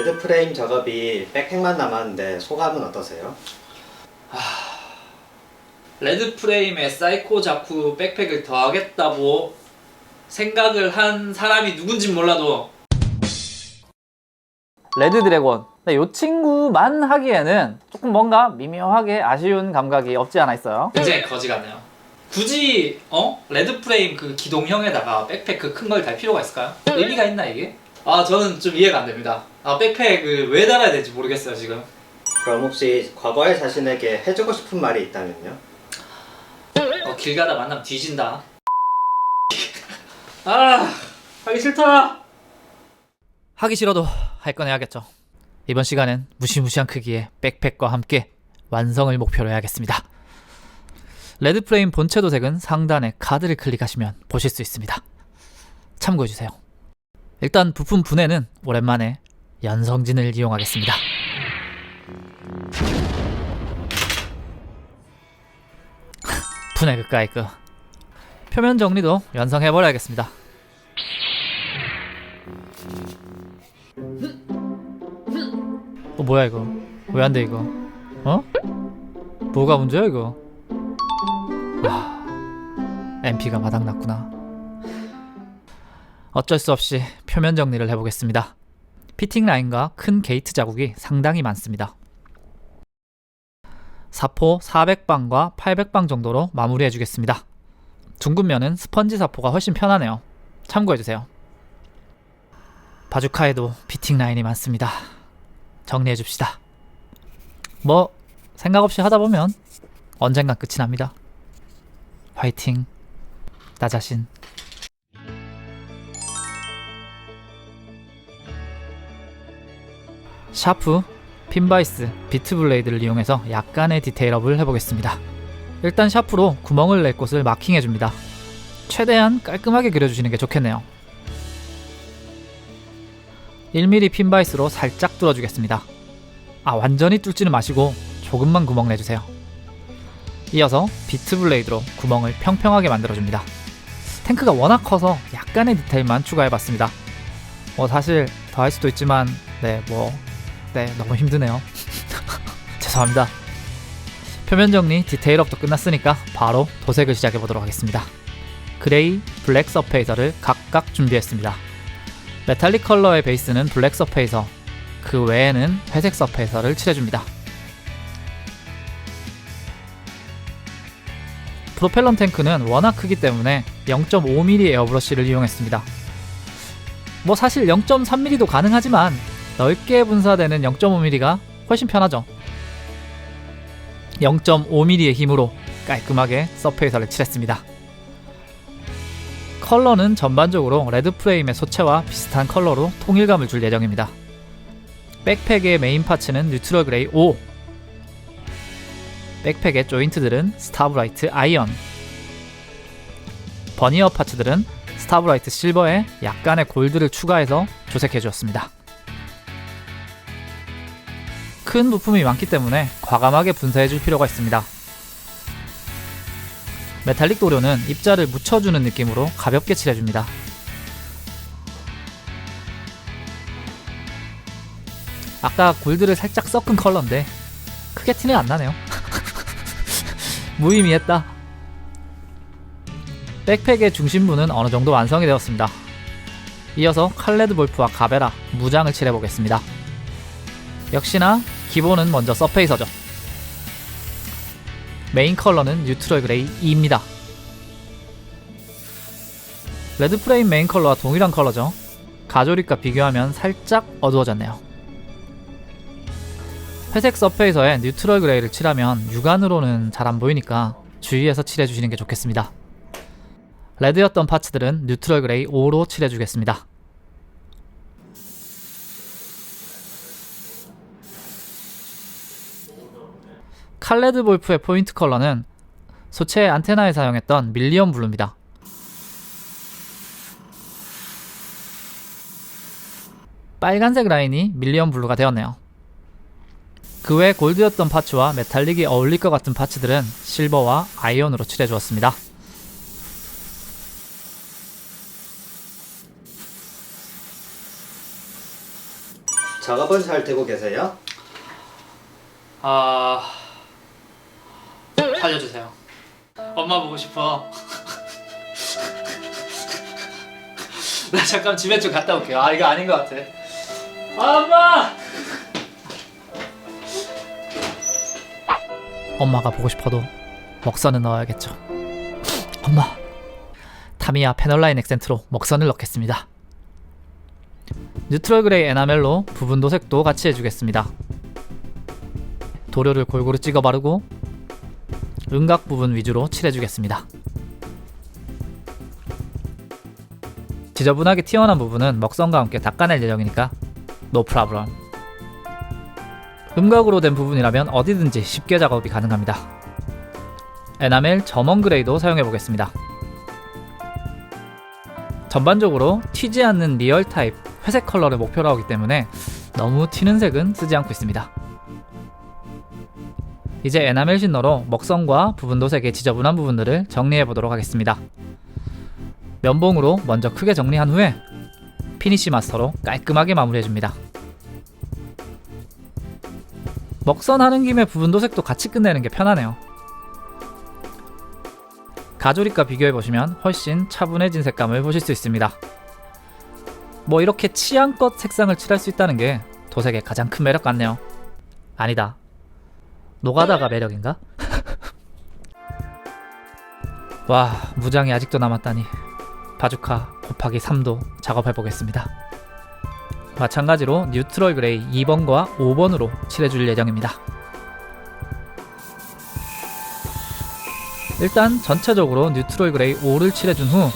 레드 프레임 작업이 백팩만 남았는데 소감은 어떠세요? 레드 프레임에 사이코 자쿠 백팩을 더하겠다고 생각을 한 사람이 누군진 몰라도 레드 드래곤, 이 친구만 하기에는 조금 뭔가 미묘하게 아쉬운 감각이 없지 않아 있어요. 굉장히 거지 같네요. 굳이 레드 프레임 그 기동형에다가 백팩 그 큰 걸 달 필요가 있을까요? 의미가 있나 이게? 저는 좀 이해가 안 됩니다. 백팩을 왜 달아야 될지 모르겠어요 지금. 그럼 혹시 과거의 자신에게 해주고 싶은 말이 있다면요? 길 가다 만나면 뒤진다. 하기 싫다. 하기 싫어도 할 건 해야겠죠. 이번 시간은 무시무시한 크기의 백팩과 함께 완성을 목표로 해야겠습니다. 레드 프레임 본체 도색은 상단에 카드를 클릭하시면 보실 수 있습니다. 참고해주세요. 일단 부품 분해는 오랜만에 연성진을 이용하겠습니다. 분해 극가의 그 표면 정리도 완성해버려야겠습니다. 뭐야 이거? 왜 안 돼 이거? 뭐가 문제야 이거? MP가 바닥났구나. 어쩔 수 없이 표면 정리를 해보겠습니다. 피팅 라인과 큰 게이트 자국이 상당히 많습니다. 사포 400방과 800방 정도로 마무리해주겠습니다. 둥근면은 스펀지 사포가 훨씬 편하네요. 참고해주세요. 바주카에도 피팅 라인이 많습니다. 정리해줍시다. 생각 없이 하다보면 언젠간 끝이 납니다. 화이팅, 나 자신. 샤프, 핀바이스, 비트블레이드를 이용해서 약간의 디테일업을 해보겠습니다. 일단 샤프로 구멍을 낼 곳을 마킹해줍니다. 최대한 깔끔하게 그려주시는 게 좋겠네요. 1mm 핀바이스로 살짝 뚫어주겠습니다. 완전히 뚫지는 마시고 조금만 구멍 내주세요. 이어서 비트블레이드로 구멍을 평평하게 만들어줍니다. 탱크가 워낙 커서 약간의 디테일만 추가해봤습니다. 사실 더 할 수도 있지만 너무 힘드네요. 죄송합니다. 표면 정리, 디테일업도 끝났으니까 바로 도색을 시작해보도록 하겠습니다. 그레이, 블랙 서페이서를 각각 준비했습니다. 메탈릭 컬러의 베이스는 블랙 서페이서, 그 외에는 회색 서페이서를 칠해줍니다. 프로펠러 탱크는 워낙 크기 때문에 0.5mm 에어브러쉬를 이용했습니다. 사실 0.3mm도 가능하지만 넓게 분사되는 0.5mm가 훨씬 편하죠. 0.5mm의 힘으로 깔끔하게 서페이서를 칠했습니다. 컬러는 전반적으로 레드 프레임의 소체와 비슷한 컬러로 통일감을 줄 예정입니다. 백팩의 메인 파츠는 뉴트럴 그레이 5, 백팩의 조인트들은 스타브라이트 아이언, 버니어 파츠들은 스타브라이트 실버에 약간의 골드를 추가해서 조색해 주었습니다. 큰 부품이 많기 때문에 과감하게 분사해 줄 필요가 있습니다. 메탈릭 도료는 입자를 묻혀주는 느낌으로 가볍게 칠해줍니다. 아까 골드를 살짝 섞은 컬러인데 크게 티는 안 나네요. 무의미했다. 백팩의 중심부는 어느 정도 완성이 되었습니다. 이어서 칼레드 볼프와 가베라, 무장을 칠해보겠습니다. 역시나 기본은 먼저 서페이서죠. 메인 컬러는 뉴트럴 그레이 2입니다. 레드 프레임 메인 컬러와 동일한 컬러죠. 가조립과 비교하면 살짝 어두워졌네요. 회색 서페이서에 뉴트럴 그레이를 칠하면 육안으로는 잘 안 보이니까 주의해서 칠해주시는 게 좋겠습니다. 레드였던 파츠들은 뉴트럴 그레이 5로 칠해주겠습니다. 칼레드 볼프의 포인트 컬러는 소체 안테나에 사용했던 밀리언 블루입니다. 빨간색 라인이 밀리언 블루가 되었네요. 그 외 골드였던 파츠와 메탈릭이 어울릴 것 같은 파츠들은 실버와 아이언으로 칠해주었습니다. 작업은 잘 되고 계세요? 살려주세요. 엄마 보고 싶어. 나 잠깐 집에 좀 갔다 올게요. 이거 아닌 것 같아. 엄마! 엄마가 보고 싶어도 먹선은 넣어야겠죠. 엄마! 타미야 패널라인 액센트로 먹선을 넣겠습니다. 뉴트럴 그레이 에나멜로 부분 도색도 같이 해주겠습니다. 도료를 골고루 찍어 바르고 윤곽 부분 위주로 칠해주겠습니다. 지저분하게 튀어나온 부분은 먹선과 함께 닦아낼 예정이니까 노 프라블럼. 음각으로 된 부분이라면 어디든지 쉽게 작업이 가능합니다. 에나멜 점원 그레이도 사용해보겠습니다. 전반적으로 튀지 않는 리얼 타입 회색 컬러를 목표로 하기 때문에 너무 튀는 색은 쓰지 않고 있습니다. 이제 에나멜 쉰너로 먹선과 부분 도색의 지저분한 부분들을 정리해보도록 하겠습니다. 면봉으로 먼저 크게 정리한 후에 피니쉬 마스터로 깔끔하게 마무리해줍니다. 먹선 하는 김에 부분 도색도 같이 끝내는 게 편하네요. 가조립과 비교해보시면 훨씬 차분해진 색감을 보실 수 있습니다. 뭐 이렇게 취향껏 색상을 칠할 수 있다는 게 도색의 가장 큰 매력 같네요. 아니다. 노가다가 매력인가? 와, 무장이 아직도 남았다니. 바주카 곱하기 3도 작업해보겠습니다. 마찬가지로 뉴트럴 그레이 2번과 5번으로 칠해줄 예정입니다. 일단 전체적으로 뉴트럴 그레이 5를 칠해준 후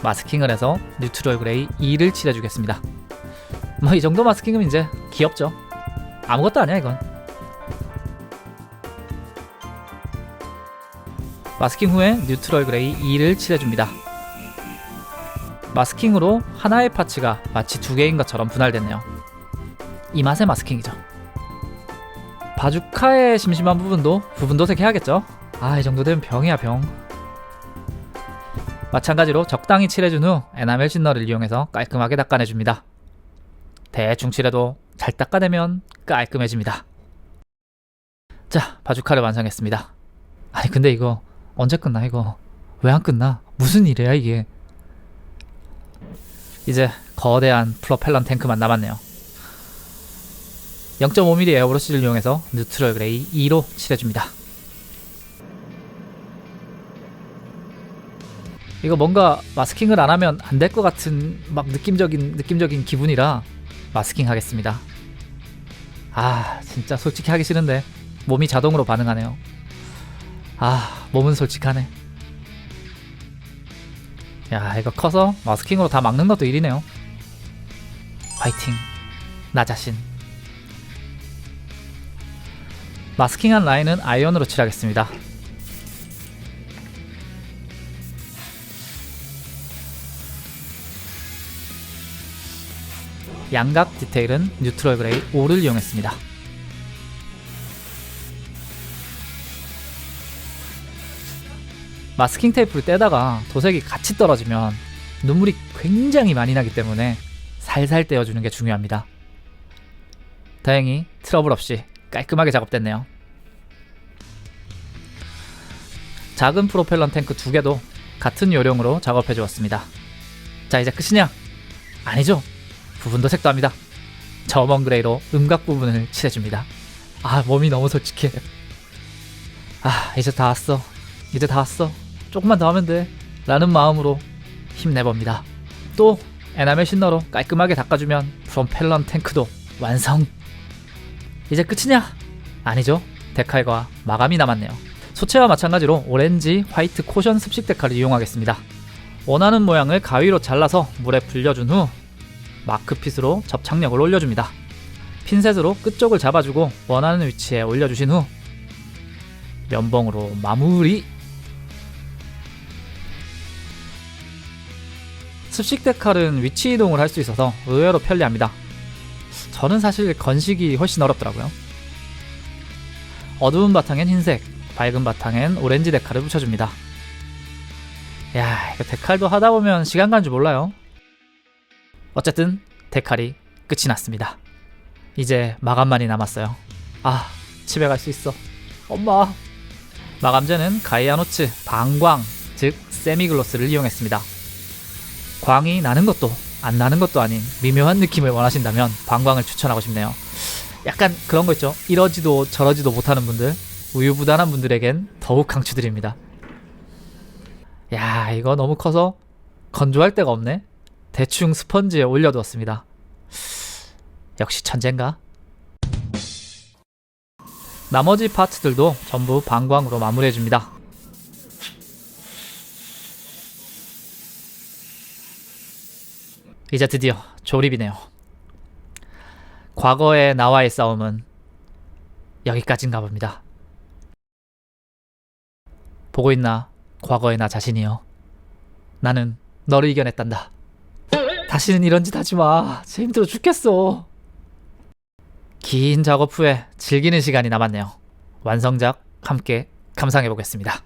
마스킹을 해서 뉴트럴 그레이 2를 칠해주겠습니다. 뭐 이 정도 마스킹이면 이제 귀엽죠? 아무것도 아니야 이건. 마스킹 후에 뉴트럴 그레이 2를 칠해줍니다. 마스킹으로 하나의 파츠가 마치 두 개인 것처럼 분할됐네요. 이 맛의 마스킹이죠. 바주카의 심심한 부분도 부분 도색해야겠죠? 이 정도 되면 병이야 병. 마찬가지로 적당히 칠해준 후 에나멜 쉰너를 이용해서 깔끔하게 닦아내줍니다. 대충 칠해도 잘 닦아내면 깔끔해집니다. 자, 바주카를 완성했습니다. 아니 근데 이거 언제 끝나 이거? 왜 안 끝나? 무슨 일이야 이게? 이제 거대한 프로펠런 탱크만 남았네요. 0.5mm 에어브러쉬를 이용해서 뉴트럴 그레이 2로 칠해줍니다. 이거 뭔가 마스킹을 안 하면 안 될 것 같은 막 느낌적인 기분이라 마스킹 하겠습니다. 진짜 솔직히 하기 싫은데 몸이 자동으로 반응하네요. 몸은 솔직하네. 야, 이거 커서 마스킹으로 다 막는 것도 일이네요. 화이팅, 나 자신. 마스킹한 라인은 아이언으로 칠하겠습니다. 양각 디테일은 뉴트럴 그레이 5를 이용했습니다. 마스킹 테이프를 떼다가 도색이 같이 떨어지면 눈물이 굉장히 많이 나기 때문에 살살 떼어주는 게 중요합니다. 다행히 트러블 없이 깔끔하게 작업됐네요. 작은 프로펠러 탱크 2개도 같은 요령으로 작업해 주었습니다. 자, 이제 끝이냐? 아니죠. 부분 도색도 합니다. 점원 그레이로 음각 부분을 칠해줍니다. 몸이 너무 솔직해. 이제 다 왔어. 이제 다 왔어. 조금만 더 하면 돼 라는 마음으로 힘내봅니다. 또 에나멜 쉰너로 깔끔하게 닦아주면 프로펠러 탱크도 완성. 이제 끝이냐? 아니죠. 데칼과 마감이 남았네요. 소체와 마찬가지로 오렌지, 화이트 코션 습식 데칼을 이용하겠습니다. 원하는 모양을 가위로 잘라서 물에 불려준 후 마크핏으로 접착력을 올려줍니다. 핀셋으로 끝쪽을 잡아주고 원하는 위치에 올려주신 후 면봉으로 마무리. 습식 데칼은 위치 이동을 할 수 있어서 의외로 편리합니다. 저는 사실 건식이 훨씬 어렵더라고요. 어두운 바탕엔 흰색, 밝은 바탕엔 오렌지 데칼을 붙여줍니다. 야, 이거 데칼도 하다보면 시간 가는 줄 몰라요. 어쨌든 데칼이 끝이 났습니다. 이제 마감만이 남았어요. 아, 집에 갈 수 있어. 엄마. 마감제는 가이아노츠 방광, 즉 세미글로스를 이용했습니다. 광이 나는 것도 안 나는 것도 아닌 미묘한 느낌을 원하신다면 방광을 추천하고 싶네요. 약간 그런 거 있죠. 이러지도 저러지도 못하는 분들, 우유부단한 분들에겐 더욱 강추드립니다. 야, 이거 너무 커서 건조할 데가 없네. 대충 스펀지에 올려두었습니다. 역시 천재인가? 나머지 파츠들도 전부 방광으로 마무리해줍니다. 이제 드디어 조립이네요. 과거의 나와의 싸움은 여기까지인가 봅니다. 보고 있나? 과거의 나 자신이여. 나는 너를 이겨냈단다. 다시는 이런 짓 하지 마. 진짜 힘들어 죽겠어. 긴 작업 후에 즐기는 시간이 남았네요. 완성작 함께 감상해 보겠습니다.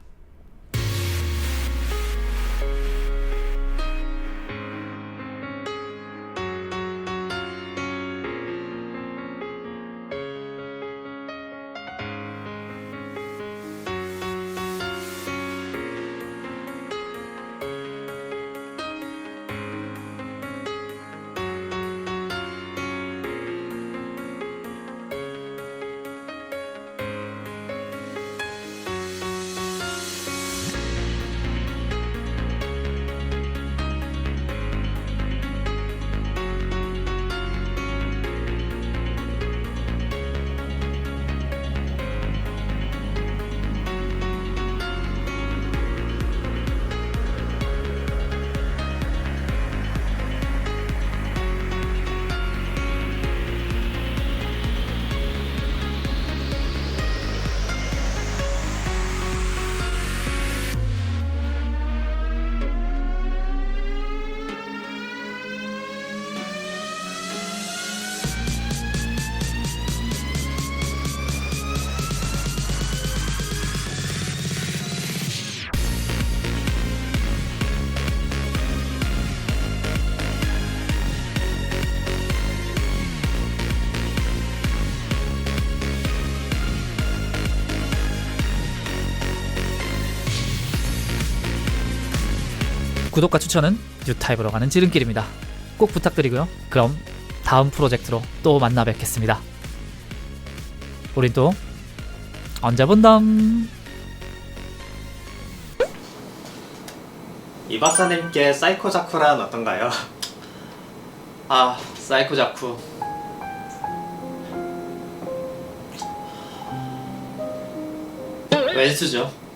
구독과 추천은 뉴타입으로 가는 지름길입니다. 꼭 부탁드리고요. 그럼 다음 프로젝트로 또 만나 뵙겠습니다. 우린 또 언제 본담. 이 박사님께 사이코 자쿠란 어떤가요? 아, 사이코 자쿠. 왼수죠.